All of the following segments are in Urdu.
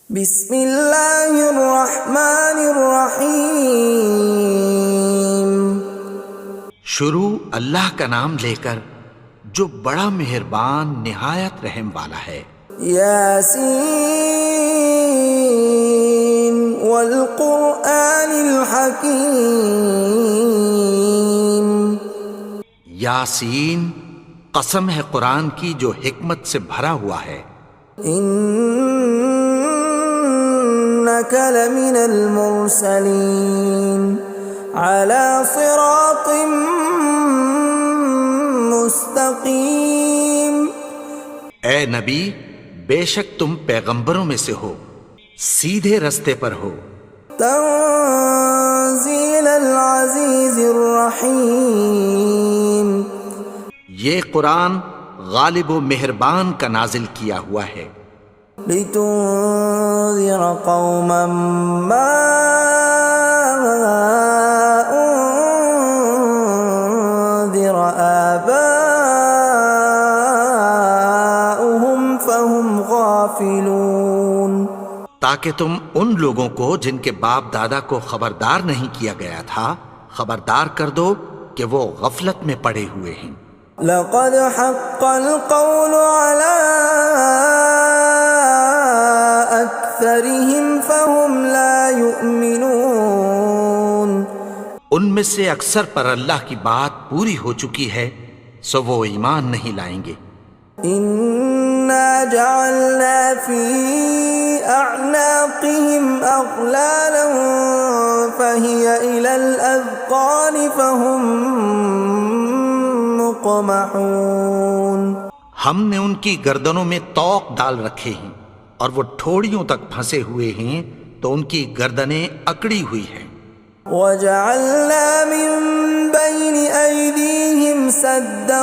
بسم اللہ الرحمن الرحیم۔ شروع اللہ کا نام لے کر جو بڑا مہربان نہایت رحم والا ہے۔ یاسین والقرآن الحکیم۔ یاسین، قسم ہے قرآن کی جو حکمت سے بھرا ہوا ہے۔ انک لمن المرسلین علی صراط مستقیم۔ اے نبی، بے شک تم پیغمبروں میں سے ہو، سیدھے رستے پر ہو۔ تنزیل العزیز الرحیم۔ یہ قرآن غالب و مہربان کا نازل کیا ہوا ہے۔ لتنذر قوما ما انذر آباؤهم فهم غافلون۔ تاکہ تم ان لوگوں کو جن کے باپ دادا کو خبردار نہیں کیا گیا تھا خبردار کر دو کہ وہ غفلت میں پڑے ہوئے ہیں۔ لقد حق القول على أكثرهم فهم لا يؤمنون۔ ان میں سے اکثر پر اللہ کی بات پوری ہو چکی ہے سو وہ ایمان نہیں لائیں گے۔ إنا جعلنا في أعناقهم أغلالا فهي إلى الأذقان فهم مقمحون۔ ہم نے ان کی گردنوں میں طوق ڈال رکھے ہیں اور وہ ٹھوڑیوں تک پھنسے ہوئے ہیں تو ان کی گردنیں اکڑی ہوئی ہیں۔ وَجَعَلْنَا مِن بَيْنِ أَيْدِيهِمْ سَدًّا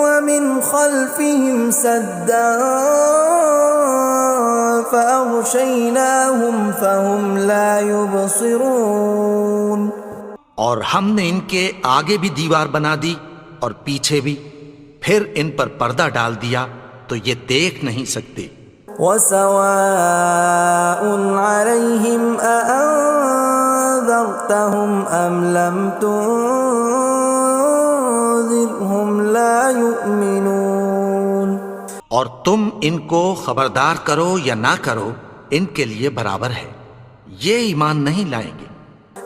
وَمِنْ خَلْفِهِمْ سَدًّا فَأَغْشَيْنَاهُمْ فَهُمْ لَا يُبْصِرُونَ۔ اور ہم نے ان کے آگے بھی دیوار بنا دی اور پیچھے بھی، پھر ان پر پردہ ڈال دیا تو یہ دیکھ نہیں سکتے۔ وَسَوَاءٌ عَلَيْهِمْ أَأَنذَرْتَهُمْ أَمْ لَمْ تُنذِرْهُمْ لَا يُؤْمِنُونَ۔ اور تم ان کو خبردار کرو یا نہ کرو ان کے لیے برابر ہے، یہ ایمان نہیں لائیں گے۔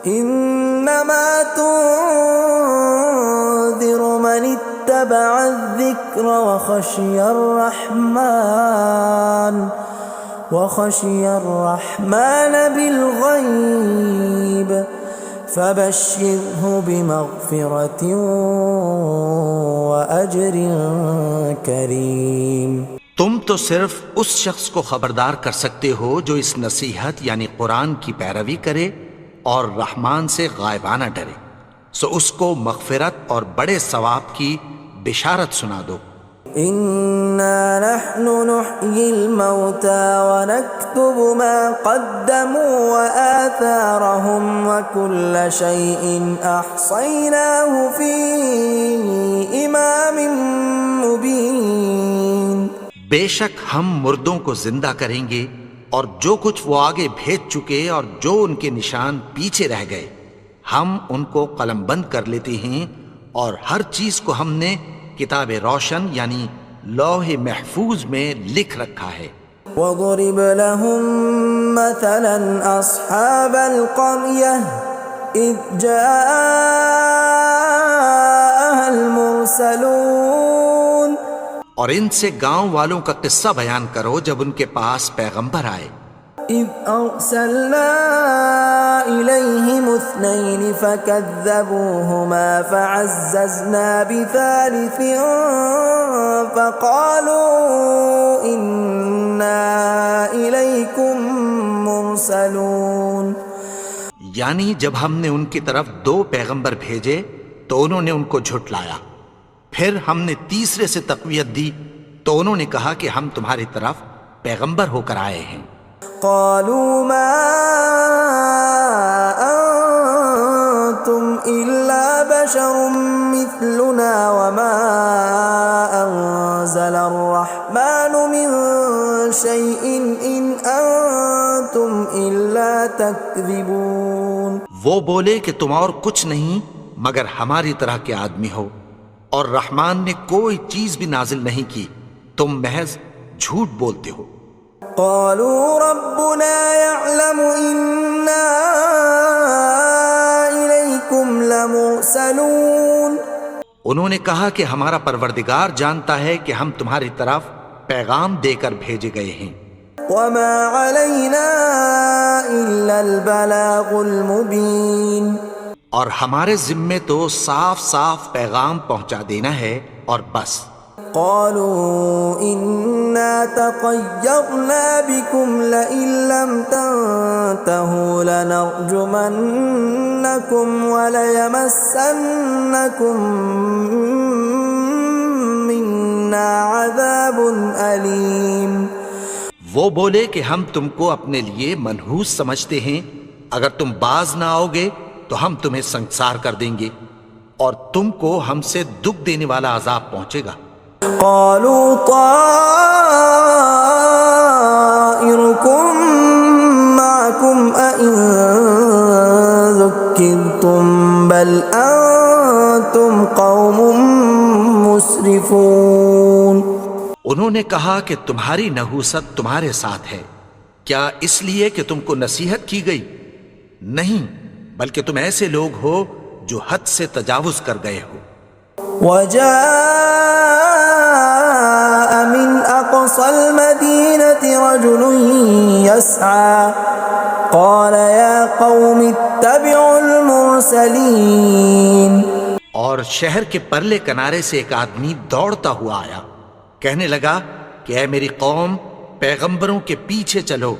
انما تنذر من اتبع الذکر وخشی الرحمن بالغیب فبشرہ بمغفرۃ واجر کریم۔ تم تو صرف اس شخص کو خبردار کر سکتے ہو جو اس نصیحت یعنی قرآن کی پیروی کرے اور رحمان سے غائبانہ ڈرے، سو اس کو مغفرت اور بڑے ثواب کی بشارت سنا دو۔ اِنَّا نَحْنُ نُحْيِي الْمَوْتَى وَنَكْتُبُ مَا قَدَّمُوا وَآثَارَهُمْ وَكُلَّ شَيْءٍ أَحْصَيْنَاهُ فِي إِمَامٍ مُبِينٍ۔ بے شک ہم مردوں کو زندہ کریں گے اور جو کچھ وہ آگے بھیج چکے اور جو ان کے نشان پیچھے رہ گئے ہم ان کو قلم بند کر لیتے ہیں، اور ہر چیز کو ہم نے کتاب روشن یعنی لوح محفوظ میں لکھ رکھا ہے۔ وَضُرِبَ لَهُم مَّثَلًا أَصْحَابَ الْقَرْيَةِ إِذْ جَاءَهَا الْمُرْسَلُونَ۔ اور ان سے گاؤں والوں کا قصہ بیان کرو جب ان کے پاس پیغمبر آئے۔ إِذْ أَرْسَلْنَا إِلَيْهِمُ اثْنَيْنِ فَكَذَّبُوهُمَا فَعَزَّزْنَا بِثَالِثٍ فَقَالُوا إِنَّا إِلَيْكُمْ مُرْسَلُونَ۔ یعنی جب ہم نے ان کی طرف 2 پیغمبر بھیجے تو انہوں نے ان کو جھٹلایا، پھر ہم نے تیسرے سے تقویت دی تو انہوں نے کہا کہ ہم تمہاری طرف پیغمبر ہو کر آئے ہیں۔ قالوا ما انتم الا بشر مثلنا وما انزل الرحمن من شيء إن أنتم إلا تكذبون. وہ بولے کہ تم اور کچھ نہیں مگر ہماری طرح کے آدمی ہو، اور رحمان نے کوئی چیز بھی نازل نہیں کی، تم محض جھوٹ بولتے ہو. قالوا ربنا يعلم إنا إليكم لمرسلون. انہوں نے کہا کہ ہمارا پروردگار جانتا ہے کہ ہم تمہاری طرف پیغام دے کر بھیجے گئے ہیں. وما علينا إلا البلاغ المبين. اور ہمارے ذمے تو صاف صاف پیغام پہنچا دینا ہے اور بس. قالوا إنا تطيرنا بكم لئن لم تنتهوا لنرجمنكم وليمسنكم منا عذاب أليم. وہ بولے کہ ہم تم کو اپنے لیے منحوس سمجھتے ہیں، اگر تم باز نہ آؤ گے تو ہم تمہیں سنسار کر دیں گے اور تم کو ہم سے دکھ دینے والا عذاب پہنچے گا. قالوا طائركم معكم أئن ذكرتم بل أنتم قوم مسرفون. انہوں نے کہا کہ تمہاری نحوست تمہارے ساتھ ہے، کیا اس لیے کہ تم کو نصیحت کی گئی؟ نہیں، بلکہ تم ایسے لوگ ہو جو حد سے تجاوز کر گئے ہو. وجاء من أقصى المدينة رجل يسعى قال يا قوم اتبعوا المرسلين. اور شہر کے پرلے کنارے سے ایک آدمی دوڑتا ہوا آیا، کہنے لگا کہ اے میری قوم، پیغمبروں کے پیچھے چلو.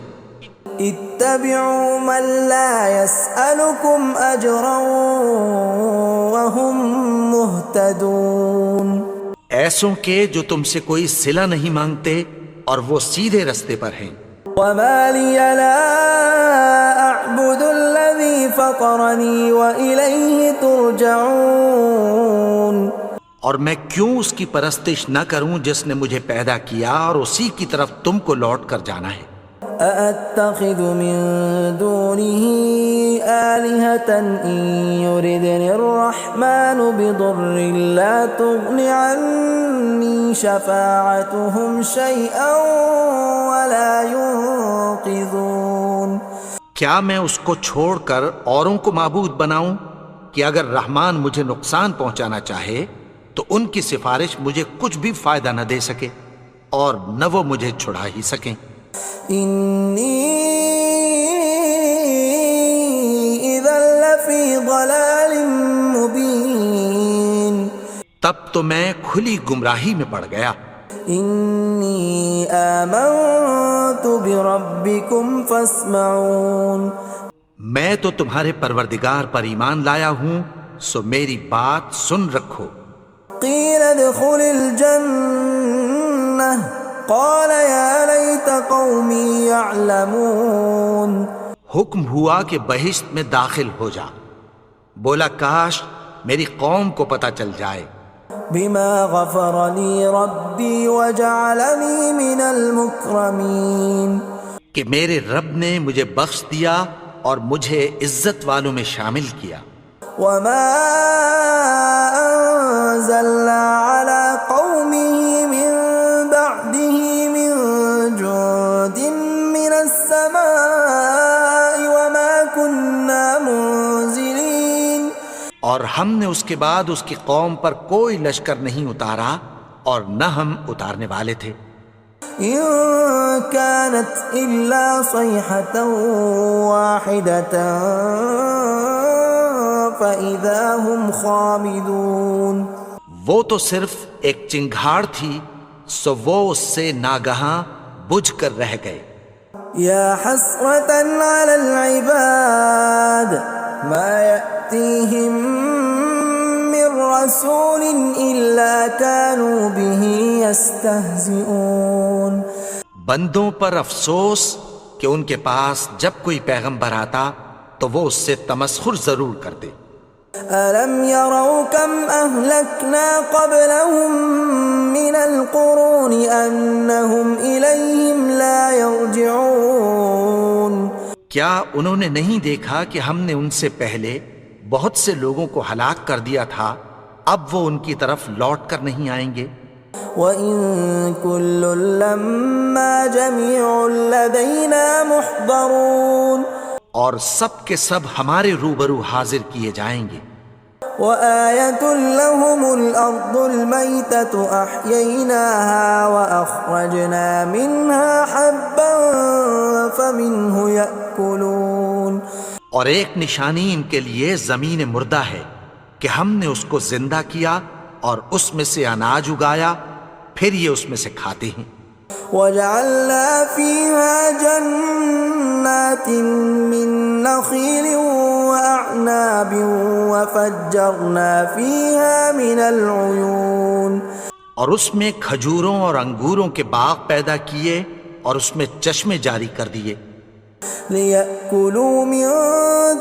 اتبعوا من لا يسألكم أجرا وهم مهتدون. ایسوں کے جو تم سے کوئی صلہ نہیں مانگتے اور وہ سیدھے رستے پر ہیں. وما لي لا أعبد الذي فطرني وإليه ترجعون. اور میں کیوں اس کی پرستش نہ کروں جس نے مجھے پیدا کیا اور اسی کی طرف تم کو لوٹ کر جانا ہے. أأتخذ من دونه آلهة إن يردني الرحمن بضر لا تغن عني شفاعتهم شيئا ولا ينقذون. کیا میں اس کو چھوڑ کر اوروں کو معبود بناؤں کہ اگر رحمان مجھے نقصان پہنچانا چاہے تو ان کی سفارش مجھے کچھ بھی فائدہ نہ دے سکے اور نہ وہ مجھے چھڑا ہی سکیں. إني إذا لفي ضلال مبين. تب تو میں کھلی گمراہی میں پڑ گیا. إني آمنت بربكم فاسمعون. میں تو تمہارے پروردگار پر ایمان لایا ہوں، سو میری بات سن رکھو. قيل ادخل الجنة قال يا ليت قومي يعلمون. حکم ہوا کہ بہشت میں داخل ہو جا. بولا کاش میری قوم کو پتہ چل جائے. بما غفر لي ربي وجعلني من المكرمين. کہ میرے رب نے مجھے بخش دیا اور مجھے عزت والوں میں شامل کیا. وما أنزلنا على قومه من بعده من جند من السماء وما كنا منزلين. اور ہم نے اس کے بعد اس کی قوم پر کوئی لشکر نہیں اتارا اور نہ ہم اتارنے والے تھے. إن كانت إلا صيحة واحدة فإذا هم خامدون. وہ تو صرف ایک چنگھاڑ تھی، سو وہ اس سے ناگہاں بجھ کر رہ گئے. يا حسرة على العباد ما يأتيهم من رسول إلا كانوا به يستهزئون. بندوں پر افسوس کہ ان کے پاس جب کوئی پیغمبر آتا تو وہ اس سے تمسخر ضرور کرتے. أَلَمْ يَرَوْا كَمْ أَهْلَكْنَا قَبْلَهُمْ مِنَ الْقُرُونِ أَنَّهُمْ إِلَيْهِمْ لَا يَرْجِعُونَ کیا انہوں نے نہیں دیکھا کہ ہم نے ان سے پہلے بہت سے لوگوں کو ہلاک کر دیا تھا، اب وہ ان کی طرف لوٹ کر نہیں آئیں گے؟ وَإِن كُلٌّ لَّمَّا جَمِيعٌ لَّدَيْنَا مُحْضَرُونَ اور سب کے سب ہمارے روبرو حاضر کیے جائیں گے۔ وَآيَةٌ لَّهُمُ الْأَرْضُ الْمَيْتَةُ أَحْيَيْنَاهَا وَأَخْرَجْنَا مِنْهَا حَبًّا فَمِنْهُ يَأْكُلُونَ اور ایک نشانی ان کے لیے زمین مردہ ہے کہ ہم نے اس کو زندہ کیا اور اس میں سے اناج اگایا، پھر یہ اس میں سے کھاتے ہیں۔ وَجَعَلْنَا فِيهَا جَنَّاتٍ مِّن نَّخِيلٍ وَأَعْنَابٍ وَفَجَّرْنَا فِيهَا مِنَ الْعُيُونِ اور اس میں کھجوروں اور انگوروں کے باغ پیدا کیے اور اس میں چشمے جاری کر دیے، لِيَأْكُلُوا مِن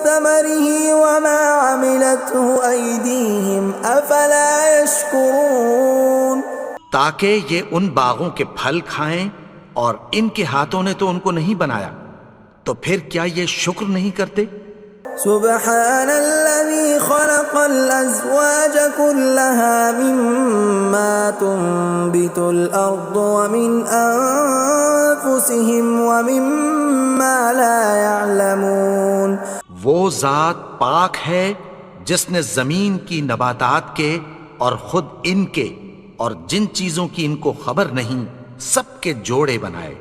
ثَمَرِهِ وَمَا عَمِلَتْهُ أَيْدِيهِمْ أَفَلَا يَشْكُرُونَ تاکہ یہ ان باغوں کے پھل کھائیں، اور ان کے ہاتھوں نے تو ان کو نہیں بنایا، تو پھر کیا یہ شکر نہیں کرتے؟ سبحان الذي خلق الأزواج كلها مما تنبت الأرض ومن أنفسهم ومما لا يعلمون وہ ذات پاک ہے جس نے زمین کی نباتات کے اور خود ان کے اور جن چیزوں کی ان کو خبر نہیں سب کے جوڑے بنائے۔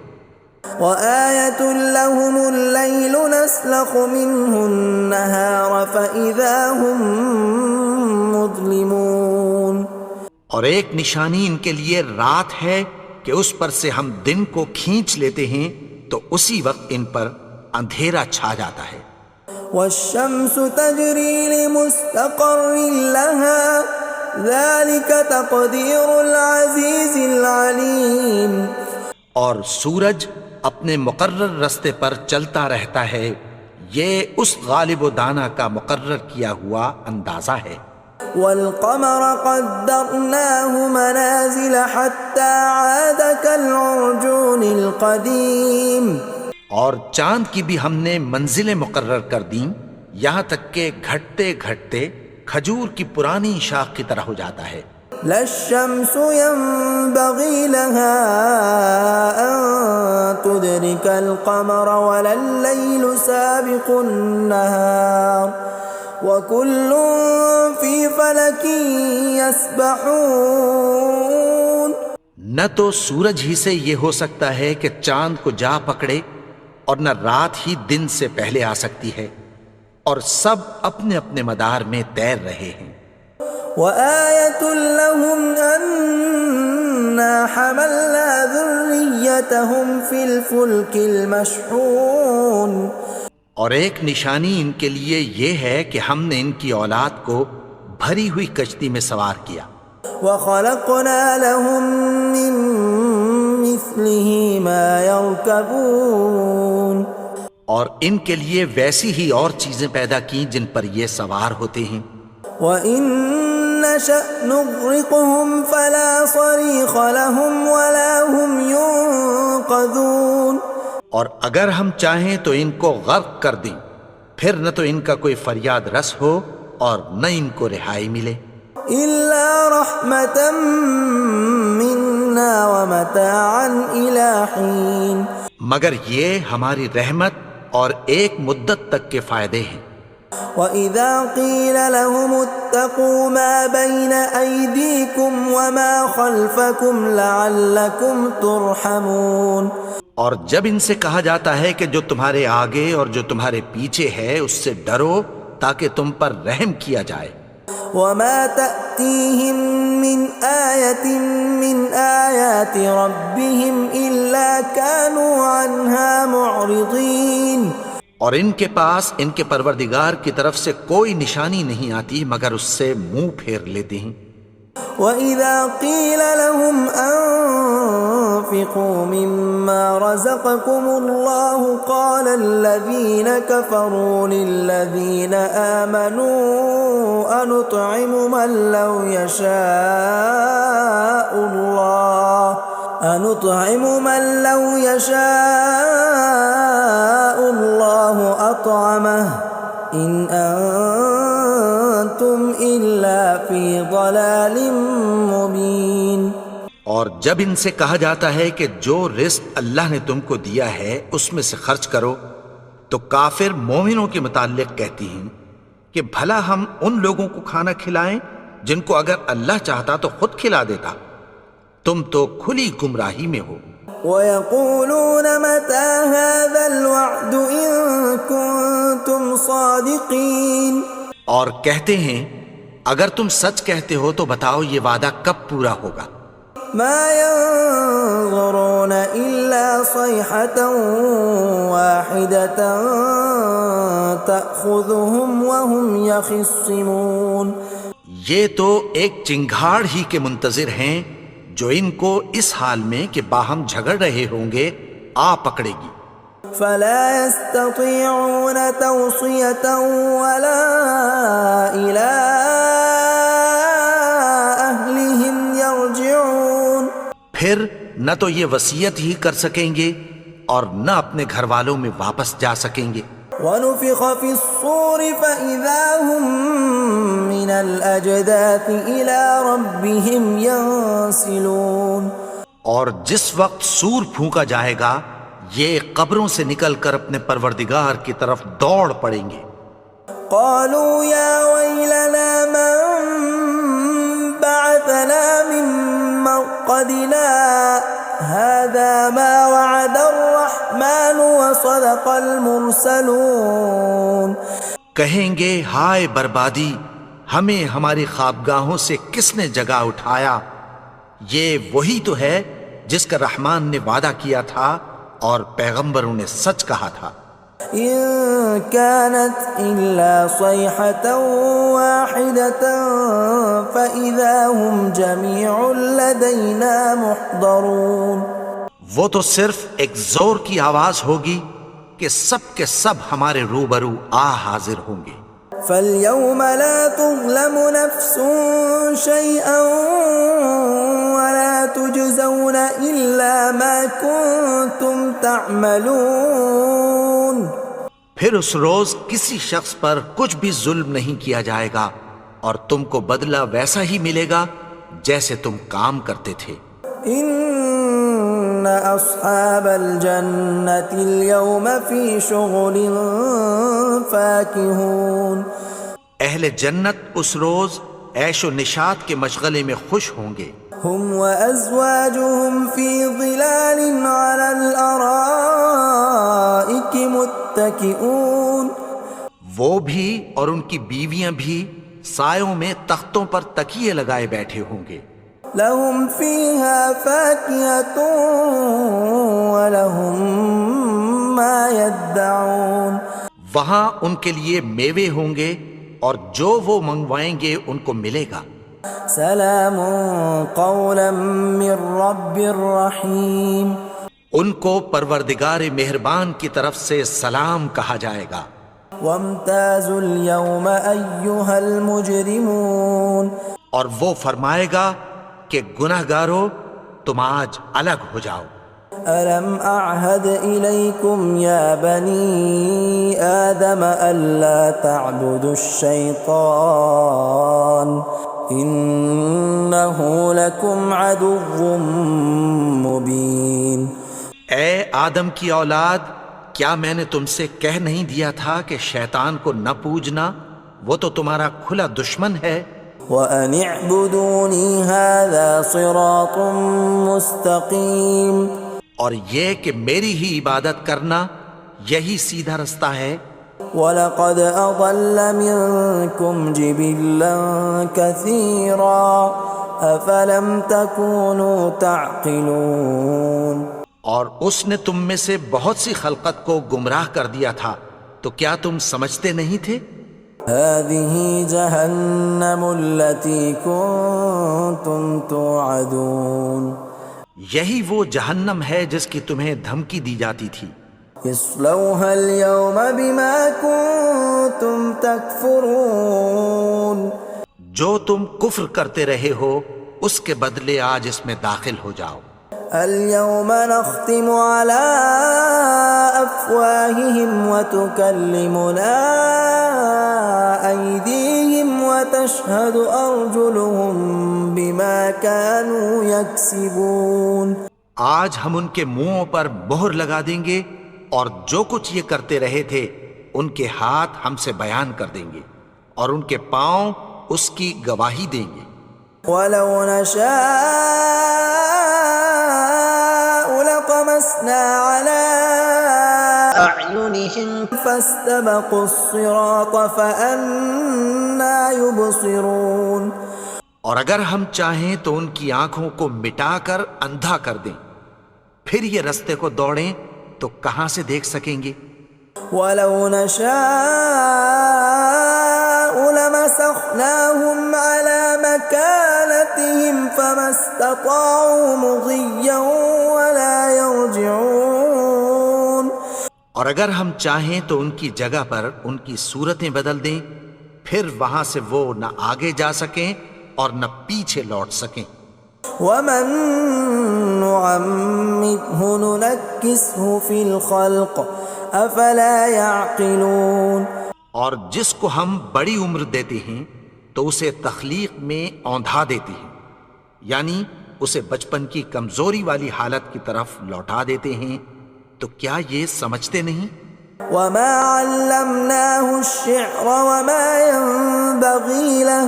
وَآيَةٌ لَّهُمُ اللَّيْلُ نَسْلَخُ مِنْهُ النَّهَارَ فَإِذَا هُمْ مُظْلِمُونَ اور ایک نشانی ان کے لیے رات ہے کہ اس پر سے ہم دن کو کھینچ لیتے ہیں تو اسی وقت ان پر اندھیرا چھا جاتا ہے۔ وَالشَّمْسُ تَجْرِي لِمُسْتَقَرٍّ لَّهَا ذَلِكَ تَقْدِيرُ الْعَزِيزِ الْعَلِيمِ اور سورج اپنے مقرر رستے پر چلتا رہتا ہے، یہ اس غالب و دانا کا مقرر کیا ہوا اندازہ ہے۔ وَالْقَمَرَ قَدَّرْنَاهُ مَنَازِلَ حَتَّى عَادَ كَالْعُرْجُونِ الْقَدِيمِ اور چاند کی بھی ہم نے منزلیں مقرر کر دیں، یہاں تک کہ گھٹتے گھٹتے کھجور کی پرانی شاخ کی طرح ہو جاتا ہے۔ لا الشمس ينبغي لها أن تدرك القمر ولا الليل سابق النهار وكل في فلك يسبحون نہ تو سورج ہی سے یہ ہو سکتا ہے کہ چاند کو جا پکڑے، اور نہ رات ہی دن سے پہلے آ سکتی ہے، اور سب اپنے اپنے مدار میں تیر رہے ہیں۔ وَآيَةٌ لَّهُمْ أَنَّا حَمَلْنَا ذُرِّيَّتَهُمْ فِي الْفُلْكِ الْمَشْحُونِ اور ایک نشانی ان کے لیے یہ ہے کہ ہم نے ان کی اولاد کو بھری ہوئی کشتی میں سوار کیا۔ وَخَلَقْنَا لَهُم مِّن مِّثْلِهِ مَا يَرْكَبُونَ اور ان کے لیے ویسی ہی اور چیزیں پیدا کی جن پر یہ سوار ہوتے ہیں۔ وَإِن نَّشَأْ نُغْرِقْهُمْ فَلَا صَرِيخَ لَهُمْ وَلَا هُمْ يُنقَذُونَ اور اگر ہم چاہیں تو ان کو غرق کر دیں، پھر نہ تو ان کا کوئی فریاد رس ہو اور نہ ان کو رہائی ملے۔ إِلَّا رَحْمَةً مِّنَّا وَمَتَاعًا إِلَىٰ حِينٍ مگر یہ ہماری رحمت اور ایک مدت تک کے فائدے ہیں۔ وَإِذَا قِيلَ لَهُمُ اتَّقُوا مَا بَيْنَ أَيْدِيكُمْ وَمَا خَلْفَكُمْ لَعَلَّكُمْ تُرْحَمُونَ اور جب ان سے کہا جاتا ہے کہ جو تمہارے آگے اور جو تمہارے پیچھے ہے اس سے ڈرو تاکہ تم پر رحم کیا جائے۔ وَمَا تَأْتِيهِم مِّنْ آيَةٍ مِّنْ آيَاتِ رَبِّهِمْ إِلَّا كَانُوا عَنْهَا مُعْرِضِينَ اور ان کے پاس ان کے پروردگار کی طرف سے کوئی نشانی نہیں آتی مگر اس سے منہ پھیر لیتے ہیں۔ وَإِذَا قِيلَ لَهُمْ أَنفِقُوا مِمَّا رَزَقَكُمُ اللَّهُ قَالَ الَّذِينَ كَفَرُوا لِلَّذِينَ آمَنُوا أَنُطْعِمُ مَن لَّوْ يَشَاءُ اللَّهُ أَطْعَمَهُ إِنْ أَنْتُمْ إِلَّا فِي ضَلَالٍ مُبِينٍ۔ اور جب ان سے کہا جاتا ہے کہ جو رزق اللہ نے تم کو دیا ہے اس میں سے خرچ کرو، تو کافر مومنوں کے متعلق کہتی ہیں کہ بھلا ہم ان لوگوں کو کھانا کھلائیں جن کو اگر اللہ چاہتا تو خود کھلا دیتا، تم تو کھلی گمراہی میں ہو۔ وَيَقُولُونَ مَتَى هَذَا الْوَعْدُ إِن كُنتُمْ صَادِقِينَ، اور کہتے ہیں اگر تم سچ کہتے ہو تو بتاؤ یہ وعدہ کب پورا ہوگا۔ مَا يَنظُرُونَ إِلَّا صَيْحَةً وَاحِدَةً تَأْخُذُهُمْ وَهُمْ يَخِصِّمُونَ، یہ تو ایک چنگھاڑ ہی کے منتظر ہیں جو ان کو اس حال میں کہ باہم جھگڑ رہے ہوں گے آ پکڑے گی۔ فَلَا يَسْتَطِيعُونَ تَوْصِيَةً وَلَا إِلَىٰ أَهْلِهِمْ يَرْجِعُونَ، پھر نہ تو یہ وصیت ہی کر سکیں گے اور نہ اپنے گھر والوں میں واپس جا سکیں گے۔ وَنُفِخَ فِي الصُّورِ فَإِذَا هُم مِّنَ الْأَجْدَاثِ إِلَىٰ رَبِّهِمْ يَنسِلُونَ، اور جس وقت سور پھونکا جائے گا یہ قبروں سے نکل کر اپنے پروردگار کی طرف دوڑ پڑیں گے۔ قَالُوا يَا وَيْلَنَا مَن بَعَثَنَا مِن مَّرْقَدِنَا هَٰذَا مَا وَعَدَ الرَّحْمَٰنُ وَصَدَقَ الْمُرْسَلُونَ، کہیں گے ہائے بربادی، ہمیں ہماری خوابگاہوں سے کس نے جگا اٹھایا، یہ وہی تو ہے جس کا رحمان نے وعدہ کیا تھا اور پیغمبروں نے سچ کہا تھا۔ إِن كَانَتْ إِلَّا صَيْحَةً وَاحِدَةً فَإِذَا هُمْ جَمِيعٌ لَدَيْنَا مُحْضَرُونَ، وہ تو صرف ایک زور کی آواز ہوگی کہ سب کے سب ہمارے روبرو آ حاضر ہوں گے۔ فَالْيَوْمَ لَا تُظْلَمُ نَفْسٌ شَيْئًا وَلَا تُجْزَوْنَ إِلَّا مَا كُنتُمْ تَعْمَلُونَ، پھر اس روز کسی شخص پر کچھ بھی ظلم نہیں کیا جائے گا اور تم کو بدلہ ویسا ہی ملے گا جیسے تم کام کرتے تھے۔ إِنَّ أَصْحَابَ الْجَنَّةِ الْيَوْمَ فِي شُغُلٍ فَاكِهُونَ، اہل جنت اس روز عیش و نشاط کے مشغلے میں خوش ہوں گے۔ هُمْ وَأَزْوَاجُهُمْ فِي ظِلَالٍ عَلَى الْأَرَائِكِ مُتَّكِئُونَ، وہ بھی اور ان کی بیویاں بھی سایوں میں تختوں پر تکیے لگائے بیٹھے ہوں گے۔ لَهُمْ فِيهَا فَاكِهَةٌ وَلَهُمْ مَا يَدَّعُونَ، وہاں ان کے لیے میوے ہوں گے اور جو وہ منگوائیں گے ان کو ملے گا۔ سلام قولا من رب رحیم، ان کو پروردگار مہربان کی طرف سے سلام کہا جائے گا۔ وامتازوا اليوم ایھا المجرمون، اور وہ فرمائے گا کہ گنہگارو تم آج الگ ہو جاؤ۔ ألم أعهد إليكم يا بني آدم ألا تعبدوا الشيطان إنه لكم عدو مبين۔ اے آدم کی اولاد، کیا میں نے تم سے کہہ نہیں دیا تھا کہ شیطان کو نہ پوجنا، وہ تو تمہارا کھلا دشمن ہے۔ وَأَنِ اعْبُدُونِي هَذَا صِرَاطٌ مُسْتَقِيمٌ، اور یہ کہ میری ہی عبادت کرنا یہی سیدھا رستہ ہے۔ وَلَقَدْ أَضَلَّ مِنكُمْ جِبِلًّا كَثِيرًا أَفَلَمْ تَكُونُوا تَعْقِلُونَ، اور اس نے تم میں سے بہت سی خلقت کو گمراہ کر دیا تھا، تو کیا تم سمجھتے نہیں تھے؟ هذه جهنم التي كنتم توعدون یہی وہ جہنم ہے جس کی تمہیں دھمکی دی جاتی تھی. اصلوها اليوم بما كنتم تكفرون جو تم کفر کرتے رہے ہو اس کے بدلے آج اس میں داخل ہو جاؤ. اليوم نختم على أفواههم وتكلمنا أيديهم وتشهد أرجلهم بما كانوا يكسبون. آج ہم ان کے منہوں پر مہر لگا دیں گے اور جو کچھ یہ کرتے رہے تھے ان کے ہاتھ ہم سے بیان کر دیں گے اور ان کے پاؤں اس کی گواہی دیں گے. ولو نشاء لطمسنا على أعينهم فاستبقوا الصراط فأنى يبصرون. اور اگر ہم چاہیں تو ان کی آنکھوں کو مٹا کر اندھا کر دیں، پھر یہ رستے کو دوڑیں تو کہاں سے دیکھ سکیں گے. ولو نشاء لمسخناهم على مكانتهم فما استطاعوا مضيا ولا يرجعون. اور اگر ہم چاہیں تو ان کی جگہ پر ان کی صورتیں بدل دیں، پھر وہاں سے وہ نہ آگے جا سکیں اور نہ پیچھے لوٹ سکیں. ومن نعمره ننكسه في الخلق افلا يعقلون. اور جس کو ہم بڑی عمر دیتے ہیں تو اسے تخلیق میں اوندھا دیتے ہیں، یعنی اسے بچپن کی کمزوری والی حالت کی طرف لوٹا دیتے ہیں. تو کیا یہ سمجھتے نہیں؟ وما علمناه الشعر وما ينبغي له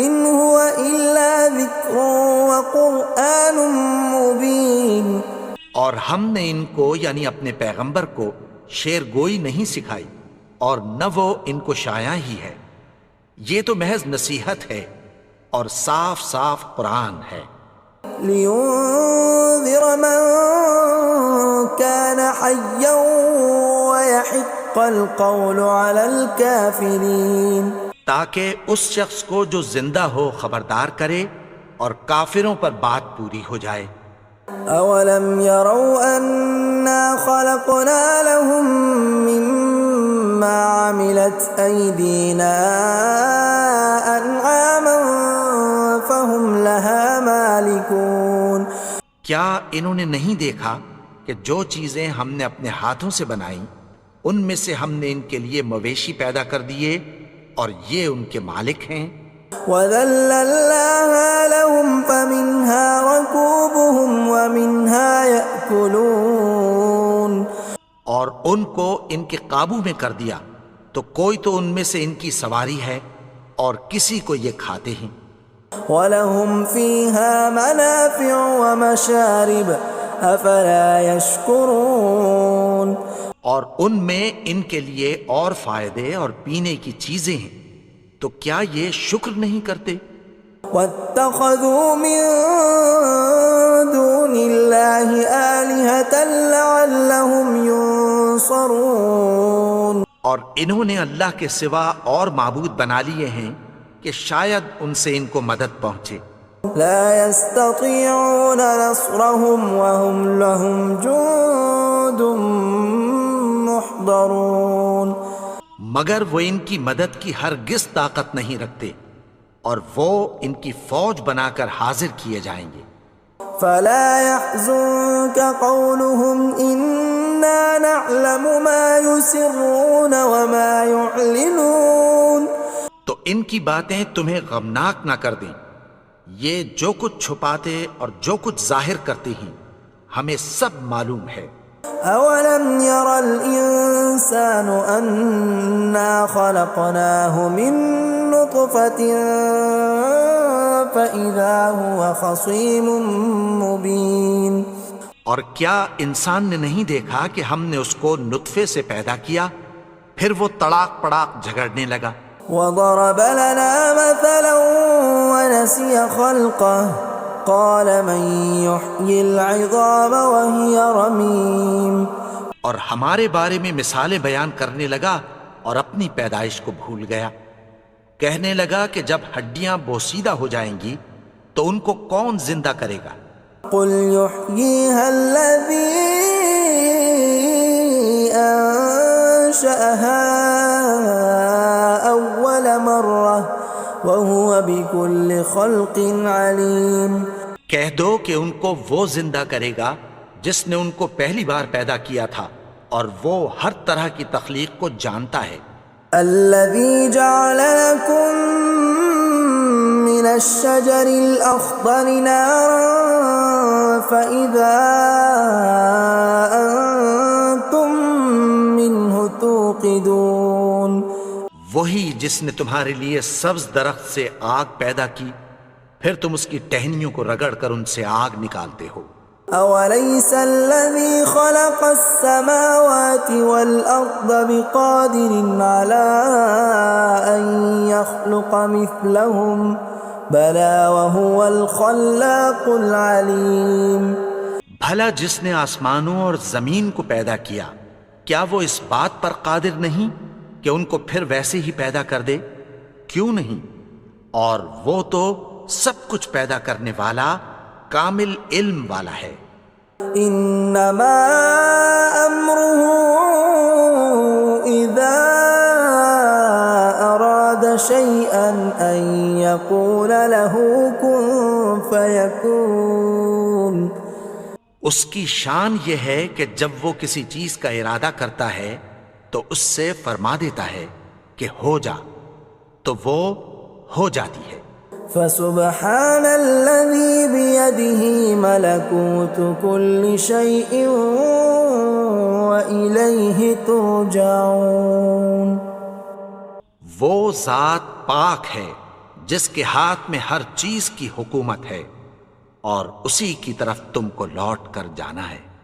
ان هو الا ذکر وقرآن مبین. اور ہم نے ان کو یعنی اپنے پیغمبر کو شعر گوئی نہیں سکھائی اور نہ وہ ان کو شایع ہی ہے، یہ تو محض نصیحت ہے اور صاف صاف قرآن ہے. لينذر من كان حيا ويحق القول على الكافرين. تاکہ اس شخص کو جو زندہ ہو خبردار کرے اور کافروں پر بات پوری ہو جائے. اولم يروا انا خلقنا لهم مما عملت ايدينا انعاما فهم لها مالكون. کیا انہوں نے نہیں دیکھا کہ جو چیزیں ہم نے اپنے ہاتھوں سے بنائیں ان میں سے ہم نے ان کے لیے مویشی پیدا کر دیے اور یہ ان کے مالک ہیں. وَذَلَّلْنَاهَا لَهُمْ فَمِنْهَا رَكُوبُهُمْ وَمِنْهَا يَأْكُلُونَ. اور ان کو ان کے قابو میں کر دیا تو کوئی تو ان میں سے ان کی سواری ہے اور کسی کو یہ کھاتے ہیں. وَلَهُمْ فِيهَا مَنَافِعُ وَمَشَارِبُ أَفَلَا يَشْكُرُونَ. اور ان میں ان کے لیے اور فائدے اور پینے کی چیزیں ہیں، تو کیا یہ شکر نہیں کرتے؟ وَاتَّخَذُوا مِن دُونِ اللَّهِ آلِهَةً لَعَلَّهُمْ يُنصَرُونَ. اور انہوں نے اللہ کے سوا اور معبود بنا لیے ہیں کہ شاید ان سے ان کو مدد پہنچے. لا يستطيعون نصرهم وهم لهم جند محضرون. مگر وہ ان کی مدد کی ہرگز طاقت نہیں رکھتے اور وہ ان کی فوج بنا کر حاضر کیے جائیں گے. فلا يحزنك قولهم إنا نعلم ما يسرون وما يعلنون. تو ان کی باتیں تمہیں غمناک نہ کر دیں، یہ جو کچھ چھپاتے اور جو کچھ ظاہر کرتے ہیں ہمیں سب معلوم ہے. أولم ير الإنسان أنا خلقناه من نطفة فإذا هو خصيم مبين. اور کیا انسان نے نہیں دیکھا کہ ہم نے اس کو نطفے سے پیدا کیا پھر وہ تڑاک پڑاک جھگڑنے لگا. وضرب لنا مثلا ونسي خلقه قال من يحيي العظام وهي رميم. اور ہمارے بارے میں مثالیں بیان کرنے لگا اور اپنی پیدائش کو بھول گیا. کہنے لگا کہ جب ہڈیاں بوسیدہ ہو جائیں گی تو ان کو کون زندہ کرے گا؟ قل يحييها الذي أنشأها أول مرة وهو بكل خلق عليم۔ کہہ دو کہ ان کو وہ زندہ کرے گا جس نے ان کو پہلی بار پیدا کیا تھا اور وہ ہر طرح کی تخلیق کو جانتا ہے۔ الذي جعل لكم من الشجر الأخضر نارا فإذا أنتم منه توقدون۔ وہی جس نے تمہارے لیے سبز درخت سے آگ پیدا کی، پھر تم اس کی ٹہنیوں کو رگڑ کر ان سے آگ نکالتے ہو۔ أوليس الذي خلق السماوات والأرض بقادر على أن يخلق مثلهم بلى وهو الخلاق العليم۔ بھلا جس نے آسمانوں اور زمین کو پیدا کیا، کیا وہ اس بات پر قادر نہیں کہ ان کو پھر ویسے ہی پیدا کر دے؟ کیوں نہیں؟ اور وہ تو سب کچھ پیدا کرنے والا، کامل علم والا ہے۔ انما امره اذا اراد شيئا ان يقول له كن فيكون۔ اس کی شان یہ ہے کہ جب وہ کسی چیز کا ارادہ کرتا ہے تو اس سے فرما دیتا ہے کہ ہو جا، تو وہ ہو جاتی ہے۔ فسبحان الذي بيده ملكوت كل شيء وإليه ترجعون۔ وہ ذات پاک ہے جس کے ہاتھ میں ہر چیز کی حکومت ہے اور اسی کی طرف تم کو لوٹ کر جانا ہے۔